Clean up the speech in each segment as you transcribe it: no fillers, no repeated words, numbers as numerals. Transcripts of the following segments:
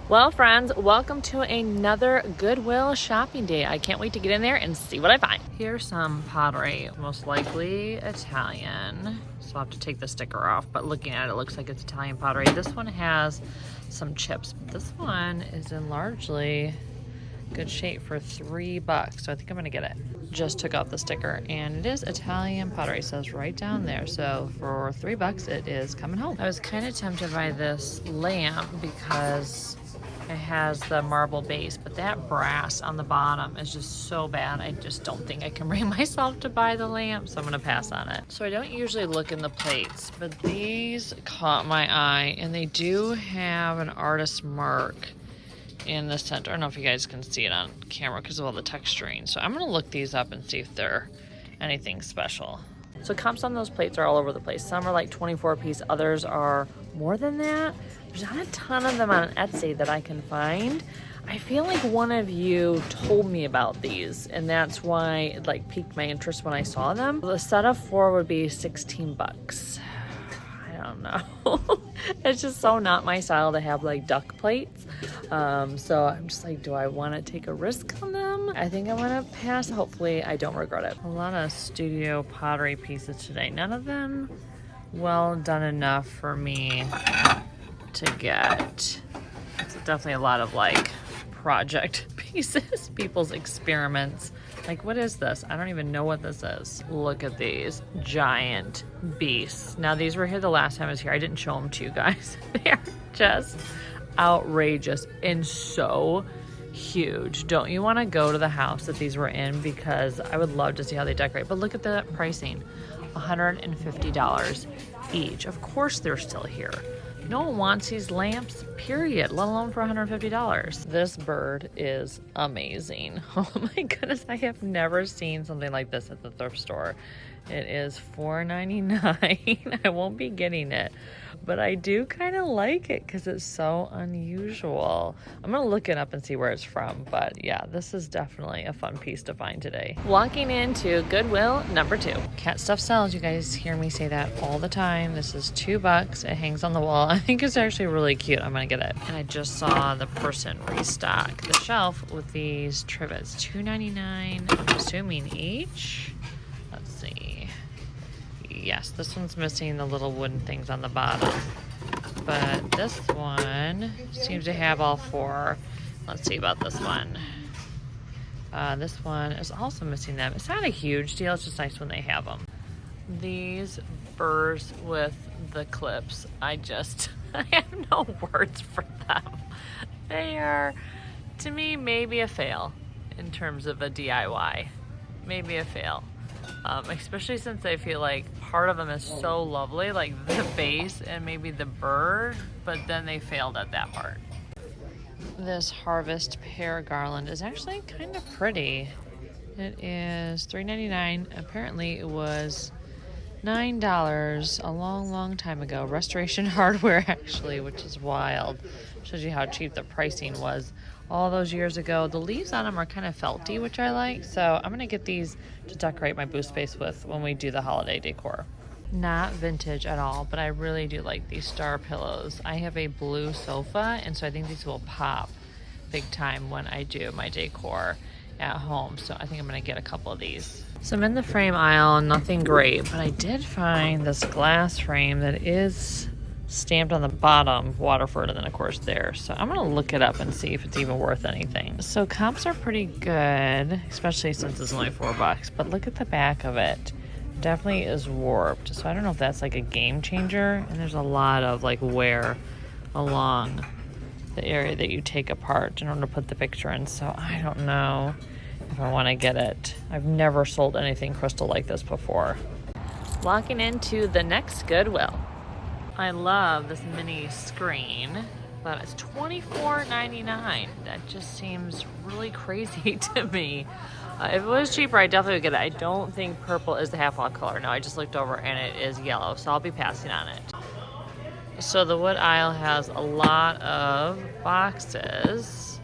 Well, friends, welcome to another Goodwill shopping day. I can't wait to get in there and see what I find. Here's some pottery, most likely Italian. So I'll have to take the sticker off, but looking at it, it looks like it's Italian pottery. This one has some chips, but this one is in largely good shape for $3, so I think I'm gonna get it. Just took off the sticker, and it is Italian pottery, says right down there. So for $3, it is coming home. I was kind of tempted by this lamp because it has the marble base, but that brass on the bottom is just so bad. I just don't think I can bring myself to buy the lamp, so I'm gonna pass on it. So I don't usually look in the plates, but these caught my eye, and they do have an artist mark in the center. I don't know if you guys can see it on camera because of all the texturing. So I'm gonna look these up and see if they're anything special. So comps on those plates are all over the place. Some are like 24 a piece, others are more than that. There's not a ton of them on Etsy that I can find. I feel like one of you told me about these, and that's why it like piqued my interest when I saw them. The set of 4 would be $16. I don't know. It's just so not my style to have like duck plates. So I'm just like, do I want to take a risk on them? I think I'm gonna pass. Hopefully I don't regret it. A lot of studio pottery pieces today. None of them well done enough for me to get. It's definitely a lot of like project pieces, people's experiments. Like, what is this? I don't even know what this is. Look at these giant beasts. Now, these were here the last time I was here. I didn't show them to you guys. They are just outrageous and so huge. Don't you want to go to the house that these were in? Because I would love to see how they decorate. But look at the pricing. $150 each. Of course they're still here. No one wants these lamps, period, let alone for $150. This bird is amazing. Oh my goodness, I have never seen something like this at the thrift store. It is $4.99. I won't be getting it, but I do kind of like it because it's so unusual. I'm gonna look it up and see where it's from, but yeah, this is definitely a fun piece to find today. Walking into Goodwill number 2. Cat stuff sells, you guys hear me say that all the time. This is $2. It hangs on the wall. I think it's actually really cute. I'm gonna get it. And I just saw the person restock the shelf with these trivets. $2.99, I'm assuming each. Let's see. Yes, this one's missing the little wooden things on the bottom, but this one seems to have all 4. Let's see about this one. This one is also missing them. It's not a huge deal, it's just nice when they have them. These burrs with the clips, I have no words for them. They are, to me, maybe a fail in terms of a DIY. Maybe a fail. Especially since I feel like part of them is so lovely, like the base and maybe the bird, but then they failed at that part. This harvest pear garland is actually kind of pretty. It is $3.99. Apparently it was $9 a long time ago. Restoration hardware, actually, which is wild. Shows you how cheap the pricing was all those years ago. The leaves on them are kind of felty, which I like, so I'm gonna get these to decorate my booth space with when we do the holiday decor. Not vintage at all, but I really do like these star pillows. I have a blue sofa, and so I think these will pop big time when I do my decor at home, so I think I'm gonna get a couple of these. So I'm in the frame aisle, nothing great, but I did find this glass frame that is stamped on the bottom, Waterford, and then of course there. So I'm gonna look it up and see if it's even worth anything. So comps are pretty good, especially since it's only $4, but look at the back of it. Definitely is warped. So I don't know if that's like a game changer, and there's a lot of like wear along the area that you take apart in order to put the picture in. So I don't know if I want to get it. I've never sold anything crystal like this before. Walking into the next Goodwill. I love this mini screen, but it's $24.99. That just seems really crazy to me. If it was cheaper, I definitely would get it. I don't think purple is the half-off color. No, I just looked over and it is yellow, so I'll be passing on it. So the wood aisle has a lot of boxes,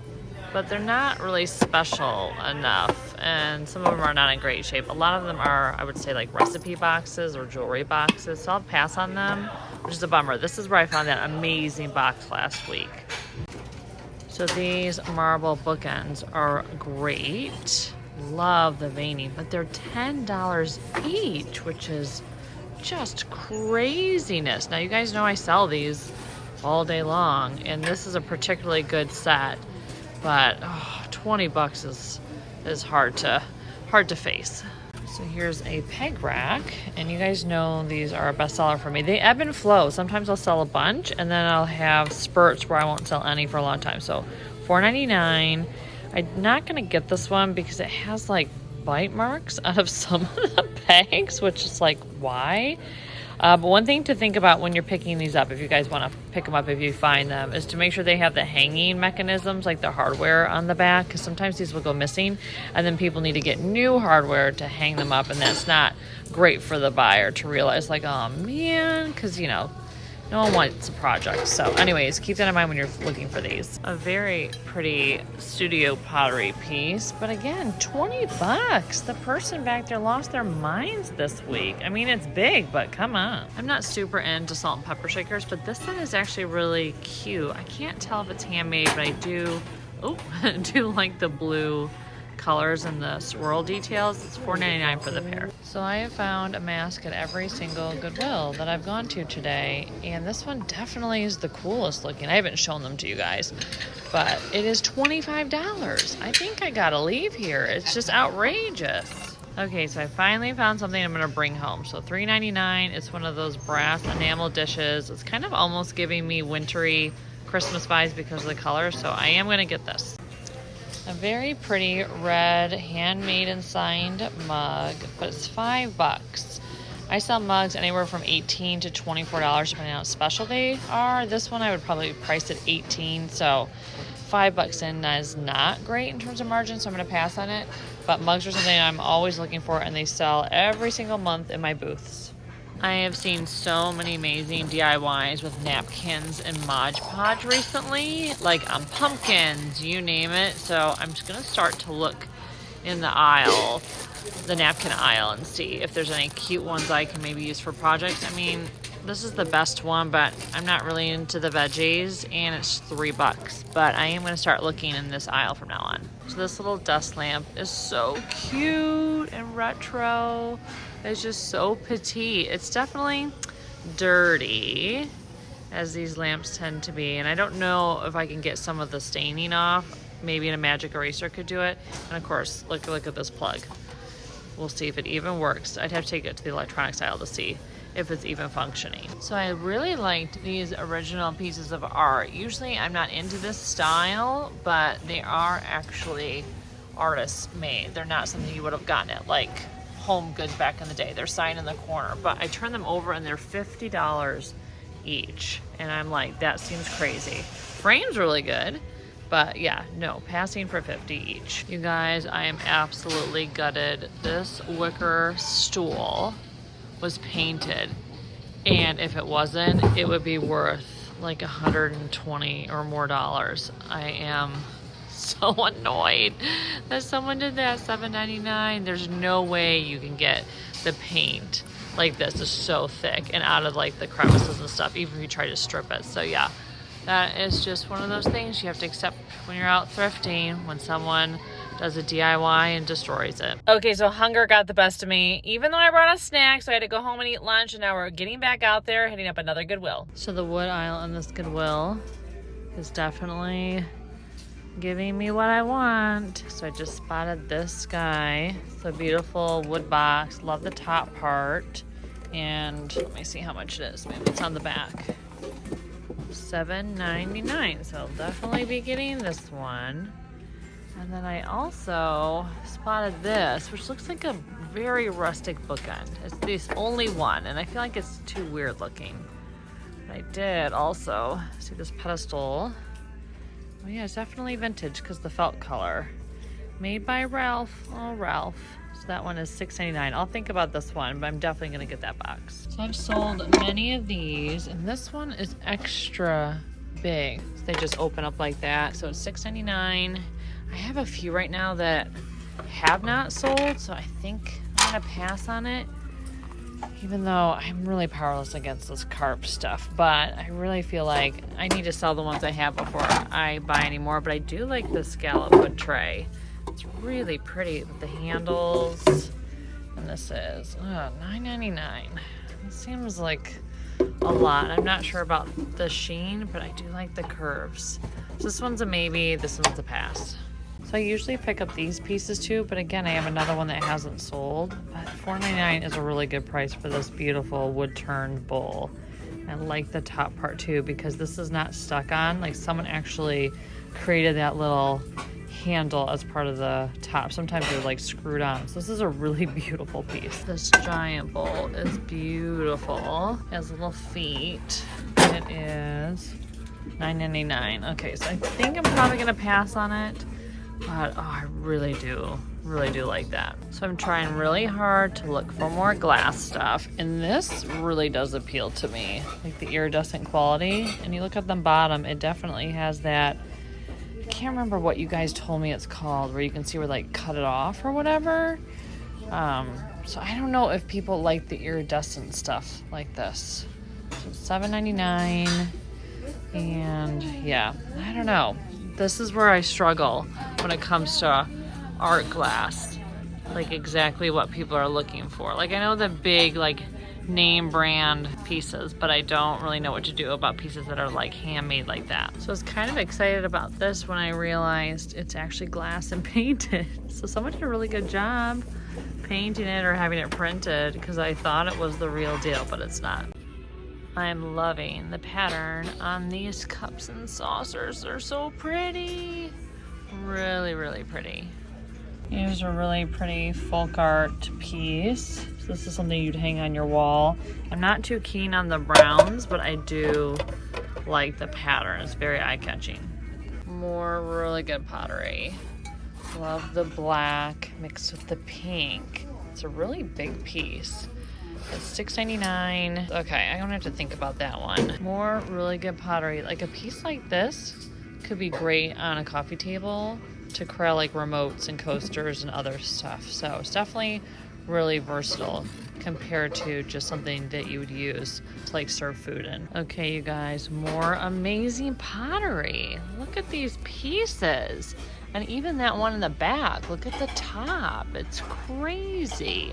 but they're not really special enough, and some of them are not in great shape. A lot of them are, I would say, like recipe boxes or jewelry boxes, so I'll pass on them, which is a bummer. This is where I found that amazing box last week. So these marble bookends are great. Love the veining, but they're $10 each, which is just craziness. Now you guys know I sell these all day long, and this is a particularly good set, but 20 bucks is hard to face. So here's a peg rack, and you guys know these are a bestseller for me. They ebb and flow. Sometimes I'll sell a bunch, and then I'll have spurts where I won't sell any for a long time. So $4.99. I'm not gonna get this one because it has like bite marks out of some of the pegs, which is like, why? But one thing to think about when you're picking these up, if you guys want to pick them up if you find them, is to make sure they have the hanging mechanisms, like the hardware on the back, because sometimes these will go missing, and then people need to get new hardware to hang them up, and that's not great for the buyer to realize, like, oh man, because you know, no one wants a project. So anyways, keep that in mind when you're looking for these. A very pretty studio pottery piece, but again, 20 bucks. The person back there lost their minds this week. I mean, it's big, but come on. I'm not super into salt and pepper shakers, but this one is actually really cute. I can't tell if it's handmade, but I do like the blue colors and the swirl details. It's $4.99 for the pair. So I have found a mask at every single Goodwill that I've gone to today, and this one definitely is the coolest looking. I haven't shown them to you guys, but it is $25. I think I gotta leave here. It's just outrageous. Okay, so I finally found something I'm gonna bring home. So $3.99. It's one of those brass enamel dishes. It's kind of almost giving me wintry Christmas vibes because of the color, so I am gonna get this. A very pretty red handmade and signed mug, but it's $5. I sell mugs anywhere from $18 to $24 depending on how special they are. This one I would probably price at $18, so $5 in is not great in terms of margin, so I'm going to pass on it. But mugs are something I'm always looking for, and they sell every single month in my booths. I have seen so many amazing DIYs with napkins and Mod Podge recently, like on pumpkins, you name it. So I'm just gonna start to look in the aisle, the napkin aisle, and see if there's any cute ones I can maybe use for projects. I mean, this is the best one, but I'm not really into the veggies, and it's $3. But I am gonna start looking in this aisle from now on. So this little dust lamp is so cute and retro. It's just so petite. It's definitely dirty, as these lamps tend to be. And I don't know if I can get some of the staining off. Maybe a magic eraser could do it. And of course, look at this plug. We'll see if it even works. I'd have to take it to the electronics aisle to see if it's even functioning. So I really liked these original pieces of art. Usually I'm not into this style, but they are actually artists made. They're not something you would have gotten at like Home Goods back in the day. They're signed in the corner, but I turned them over and they're $50 each. And I'm like, that seems crazy. Frame's really good, but yeah, no, passing for $50 each. You guys, I am absolutely gutted. This wicker stool was painted, and if it wasn't, it would be worth like $120 or more. I am so annoyed that someone did that. $7.99. There's no way you can get the paint like this. Is so thick and out of like the crevices and stuff, even if you try to strip it. So yeah, that is just one of those things you have to accept when you're out thrifting, when someone does a DIY and destroys it. Okay, so hunger got the best of me. Even though I brought a snack, so I had to go home and eat lunch, and now we're getting back out there, heading up another Goodwill. So the wood aisle in this Goodwill is definitely giving me what I want. So I just spotted this guy. It's a beautiful wood box. Love the top part. And let me see how much it is. Maybe it's on the back. $7.99. So I'll definitely be getting this one. And then I also spotted this, which looks like a very rustic bookend. It's this only one, and I feel like it's too weird looking. But I did also see this pedestal. Oh yeah, it's definitely vintage because the felt color. Made by Ralph. Oh, Ralph. So that one is $6.99. I'll think about this one, but I'm definitely going to get that box. So I've sold many of these, and this one is extra big. So they just open up like that. So it's $6.99. I have a few right now that have not sold, so I think I'm going to pass on it. Even though I'm really powerless against this carp stuff, but I really feel like I need to sell the ones I have before I buy any more. But I do like the scallop wood tray. It's really pretty with the handles. And this is $9.99. It seems like a lot. I'm not sure about the sheen, but I do like the curves. So this one's a maybe, this one's a pass. So I usually pick up these pieces too, but again, I have another one that hasn't sold. But $4.99 is a really good price for this beautiful wood turned bowl. I like the top part too, because this is not stuck on. Like someone actually created that little handle as part of the top. Sometimes they're like screwed on. So this is a really beautiful piece. This giant bowl is beautiful. It has little feet. It is $9.99. Okay, so I think I'm probably gonna pass on it. But oh, I really do like that. So I'm trying really hard to look for more glass stuff, and this really does appeal to me, like the iridescent quality. And you look at the bottom, it definitely has that. I can't remember what you guys told me it's called, where you can see where like cut it off or whatever. So I don't know if people like the iridescent stuff like this. So $7.99, and yeah, I don't know. This is where I struggle when it comes to art glass, like exactly what people are looking for. Like I know the big like name brand pieces, but I don't really know what to do about pieces that are like handmade like that. So I was kind of excited about this when I realized it's actually glass and painted. So someone did a really good job painting it or having it printed, because I thought it was the real deal, but it's not. I'm loving the pattern on these cups and saucers. They're so pretty. Really, really pretty. Here's a really pretty folk art piece. So this is something you'd hang on your wall. I'm not too keen on the browns, but I do like the pattern. It's very eye-catching. More really good pottery. Love the black mixed with the pink. It's a really big piece. It's $6.99. Okay, I'm gonna have to think about that one. More really good pottery. Like a piece like this could be great on a coffee table to corral like remotes and coasters and other stuff. So it's definitely really versatile compared to just something that you would use to like serve food in. Okay, you guys, more amazing pottery. Look at these pieces. And even that one in the back, look at the top. It's crazy.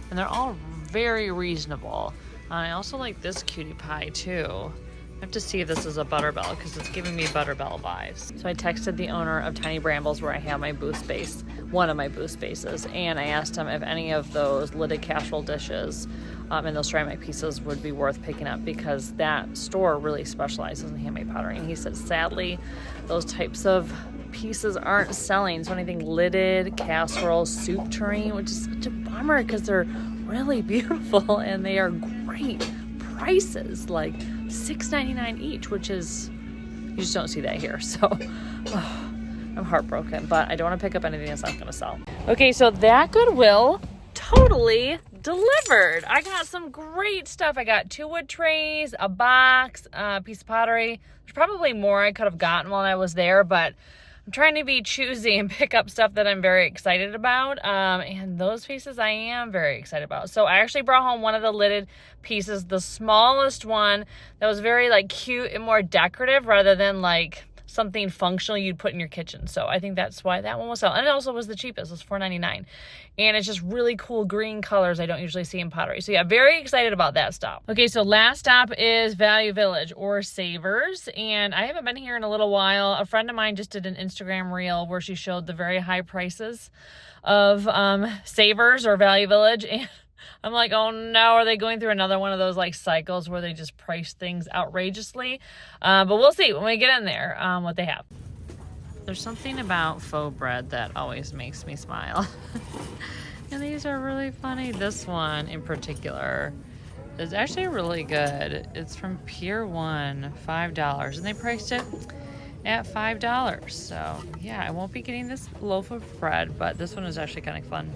And they're all very reasonable. I also like this cutie pie too. I have to see if this is a Butterbell, because it's giving me Butterbell vibes. So I texted the owner of Tiny Brambles, where I have my booth space, one of my booth spaces, and I asked him if any of those lidded casserole dishes and those ceramic pieces would be worth picking up, because that store really specializes in handmade pottery. And he said, sadly, those types of pieces aren't selling. So anything lidded, casserole, soup tureen, which is such a bummer, because they're really beautiful and they are great prices, like $6.99 each, which is, you just don't see that here. So I'm heartbroken, but I don't want to pick up anything that's not going to sell. Okay, so that Goodwill totally delivered. I got some great stuff. I got 2 wood trays, a box, a piece of pottery. There's probably more I could have gotten while I was there, but I'm trying to be choosy and pick up stuff that I'm very excited about. And those pieces I am very excited about. So I actually brought home one of the lidded pieces, the smallest one that was very like cute and more decorative rather than like something functional you'd put in your kitchen. So I think that's why that one was selling. And it also was the cheapest. It was $4.99. And it's just really cool green colors I don't usually see in pottery. So yeah, very excited about that stop. Okay, so last stop is Value Village or Savers. And I haven't been here in a little while. A friend of mine just did an Instagram reel where she showed the very high prices of Savers or Value Village. And I'm like, oh no, are they going through another one of those like cycles where they just price things outrageously? But we'll see when we get in there what they have. There's something about faux bread that always makes me smile. And these are really funny. This one in particular is actually really good. It's from Pier 1, $5, and they priced it at $5. So yeah, I won't be getting this loaf of bread, but this one is actually kind of fun.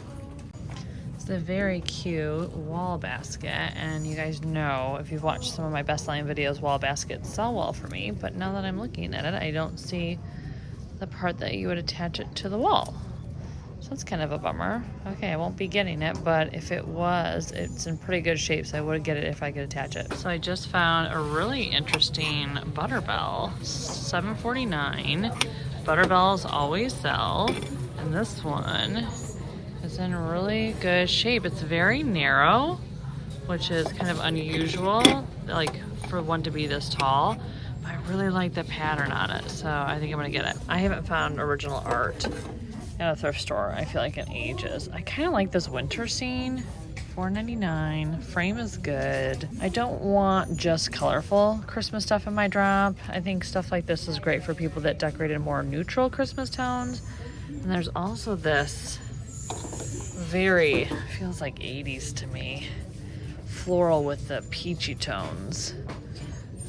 It's a very cute wall basket, and you guys know, if you've watched some of my best selling videos, wall baskets sell well for me, but now that I'm looking at it, I don't see the part that you would attach it to the wall. So that's kind of a bummer. Okay, I won't be getting it, but if it was, it's in pretty good shape, so I would get it if I could attach it. So I just found a really interesting Butterbell, $7.49. Butterbells always sell, and this one is in really good shape. It's very narrow, which is kind of unusual, like for one to be this tall. But I really like the pattern on it, so I think I'm gonna get it. I haven't found original art at a thrift store, I feel like, in ages. I kind of like this winter scene. $4.99. Frame is good. I don't want just colorful Christmas stuff in my drop. I think stuff like this is great for people that decorate in more neutral Christmas tones. And there's also this very, feels like 80s to me, floral with the peachy tones.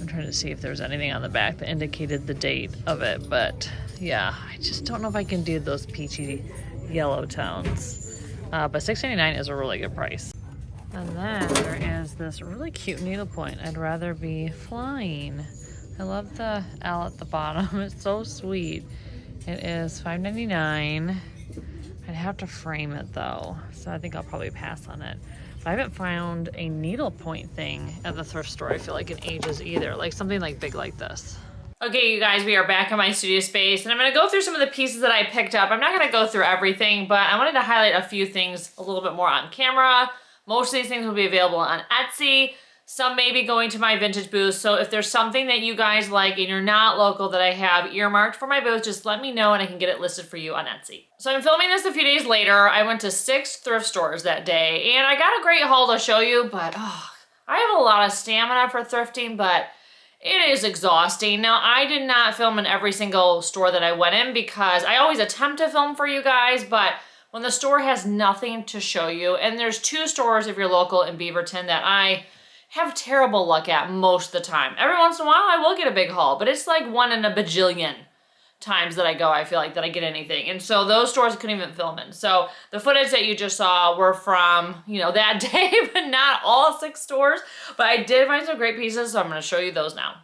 I'm trying to see if there's anything on the back that indicated the date of it, but yeah, I just don't know if I can do those peachy yellow tones. But $6.99 is a really good price. And then there is this really cute needlepoint. I'd rather be flying. I love the L at the bottom. It's so sweet. It is $5.99. I'd have to frame it though, so I think I'll probably pass on it. But I haven't found a needlepoint thing at the thrift store, I feel like, in ages either. Like something like big like this. Okay, you guys, we are back in my studio space, and I'm gonna go through some of the pieces that I picked up. I'm not gonna go through everything, but I wanted to highlight a few things a little bit more on camera. Most of these things will be available on Etsy. Some may be going to my vintage booth, so if there's something that you guys like and you're not local that I have earmarked for my booth, just let me know and I can get it listed for you on Etsy. So I'm filming this a few days later. I went to 6 thrift stores that day, and I got a great haul to show you, but I have a lot of stamina for thrifting, but it is exhausting. Now, I did not film in every single store that I went in because I always attempt to film for you guys, but when the store has nothing to show you, and there's 2 stores if you're local in Beaverton that I have terrible luck at most of the time. Every once in a while, I will get a big haul, but it's like 1 in a bajillion times that I go, I feel like, that I get anything. And so those stores I couldn't even film in. So the footage that you just saw were from, you know, that day, but not all 6 stores. But I did find some great pieces, so I'm gonna show you those now.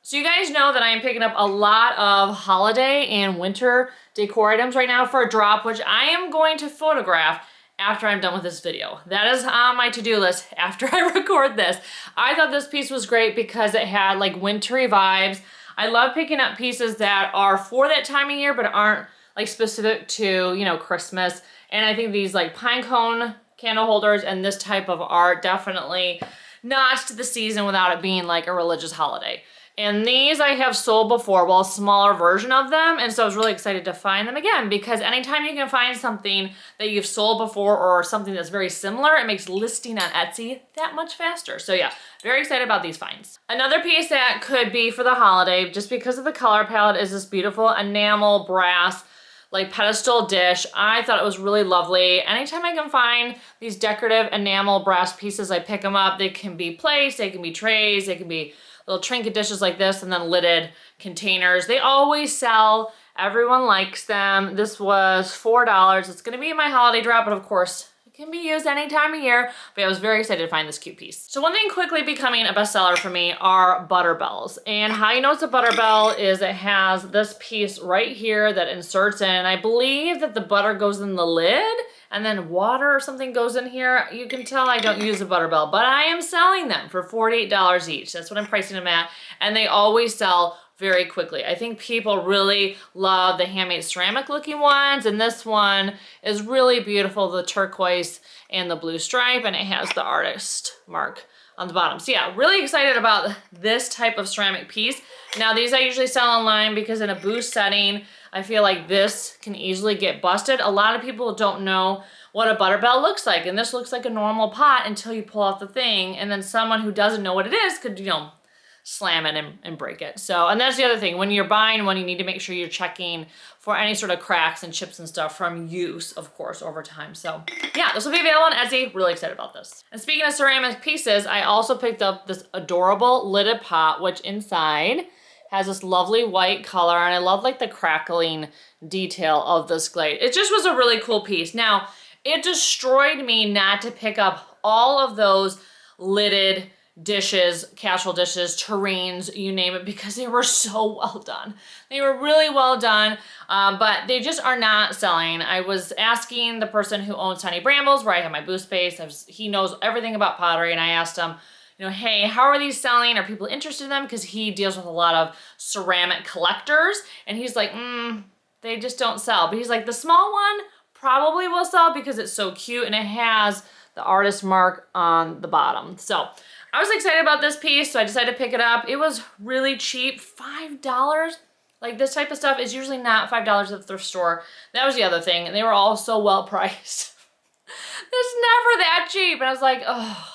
So you guys know that I am picking up a lot of holiday and winter decor items right now for a drop, which I am going to photograph after I'm done with this video. That is on my to-do list after I record this. I thought this piece was great because it had like wintry vibes. I love picking up pieces that are for that time of year but aren't like specific to, you know, Christmas. And I think these like pine cone candle holders and this type of art definitely notched the season without it being like a religious holiday. And these I have sold before, well, a smaller version of them, and so I was really excited to find them again because anytime you can find something that you've sold before or something that's very similar, it makes listing on Etsy that much faster. So yeah, very excited about these finds. Another piece that could be for the holiday, just because of the color palette, is this beautiful enamel brass like pedestal dish. I thought it was really lovely. Anytime I can find these decorative enamel brass pieces, I pick them up. They can be plates, they can be trays, they can be little trinket dishes like this, and then lidded containers. They always sell. Everyone likes them. This was $4. It's gonna be my holiday drop, but of course, it can be used any time of year, but I was very excited to find this cute piece. So one thing quickly becoming a bestseller for me are Butterbells. And how you know it's a Butterbell is it has this piece right here that inserts in, and I believe that the butter goes in the lid, and then water or something goes in here. You can tell I don't use a Butterbell, but I am selling them for $48 each. That's what I'm pricing them at, and they always sell very quickly. I think people really love the handmade ceramic looking ones, and this one is really beautiful, the turquoise and the blue stripe, and it has the artist mark on the bottom. So yeah, really excited about this type of ceramic piece. Now these I usually sell online because in a booth setting, I feel like this can easily get busted. A lot of people don't know what a Butterbell looks like, and this looks like a normal pot until you pull out the thing, and then someone who doesn't know what it is could, you know, slam it and break it. So, and that's the other thing. When you're buying one, you need to make sure you're checking for any sort of cracks and chips and stuff from use, of course, over time. So yeah, this will be available on Etsy. Really excited about this. And speaking of ceramic pieces, I also picked up this adorable lidded pot, which inside has this lovely white color, and I love like the crackling detail of this glaze. It just was a really cool piece. Now, it destroyed me not to pick up all of those lidded dishes, casserole dishes, tureens, you name it, because they were so well done. They were really well done, but they just are not selling. I was asking the person who owns Tiny Brambles, where I have my booth space. He knows everything about pottery, and I asked him, you know, hey, how are these selling? Are people interested in them? Because he deals with a lot of ceramic collectors, and he's like, they just don't sell. But he's like, the small one probably will sell because it's so cute, and it has the artist mark on the bottom. So I was excited about this piece, so I decided to pick it up. It was really cheap, $5. Like, this type of stuff is usually not $5 at the thrift store. That was the other thing, and they were all so well priced. It's never that cheap, and I was like, oh.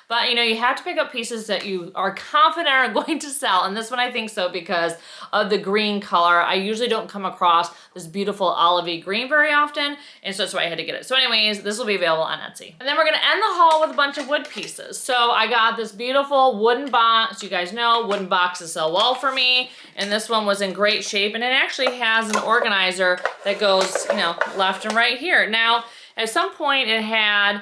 But, you know, you have to pick up pieces that you are confident are going to sell. And this one I think so because of the green color. I usually don't come across this beautiful olivey green very often. And so that's why I had to get it. So anyways, this will be available on Etsy. And then we're going to end the haul with a bunch of wood pieces. So I got this beautiful wooden box. You guys know wooden boxes sell well for me. And this one was in great shape. And it actually has an organizer that goes, you know, left and right here. Now, at some point it had,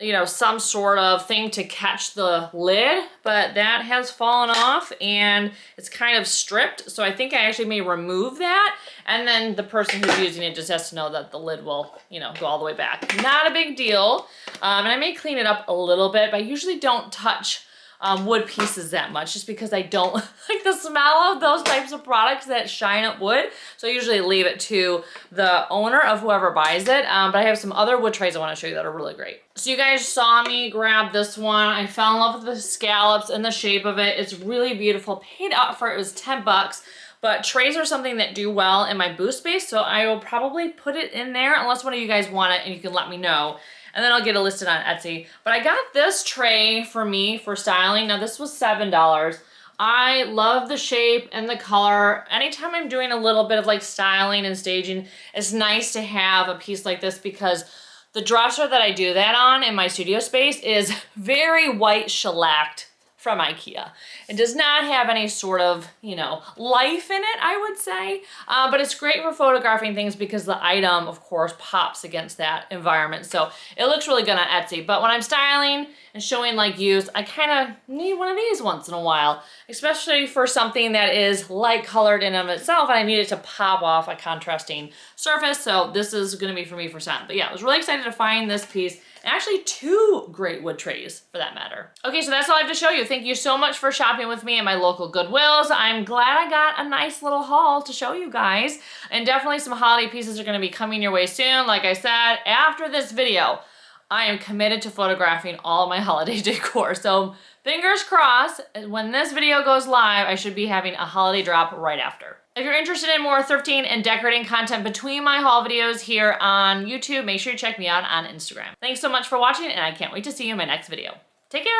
you know, some sort of thing to catch the lid, but that has fallen off and it's kind of stripped. So I think I actually may remove that. And then the person who's using it just has to know that the lid will, you know, go all the way back. Not a big deal. And I may clean it up a little bit, but I usually don't touch wood pieces that much just because I don't like the smell of those types of products that shine up wood. So I usually leave it to the owner of whoever buys it. But I have some other wood trays I want to show you that are really great. So you guys saw me grab this one. I fell in love with the scallops and the shape of it. It's really beautiful. Paid up for it. It was 10 bucks. But trays are something that do well in my booth space, so I will probably put it in there unless one of you guys want it and you can let me know. And then I'll get it listed on Etsy. But I got this tray for me for styling. Now this was $7. I love the shape and the color. Anytime I'm doing a little bit of like styling and staging, it's nice to have a piece like this because the dresser that I do that on in my studio space is very white shellacked from IKEA. It does not have any sort of, you know, life in it, I would say. But it's great for photographing things because the item, of course, pops against that environment. So it looks really good on Etsy. But when I'm styling and showing like use, I kind of need one of these once in a while, especially for something that is light colored in and of itself, and I need it to pop off a contrasting surface. So this is gonna be for me for scent. But yeah, I was really excited to find this piece. Actually, 2 great wood trays for that matter. Okay, so that's all I have to show you. Thank you so much for shopping with me at my local Goodwills. I'm glad I got a nice little haul to show you guys. And definitely some holiday pieces are gonna be coming your way soon. Like I said, after this video, I am committed to photographing all of my holiday decor. So fingers crossed, when this video goes live, I should be having a holiday drop right after. If you're interested in more thrifting and decorating content between my haul videos here on YouTube, make sure you check me out on Instagram. Thanks so much for watching, and I can't wait to see you in my next video. Take care.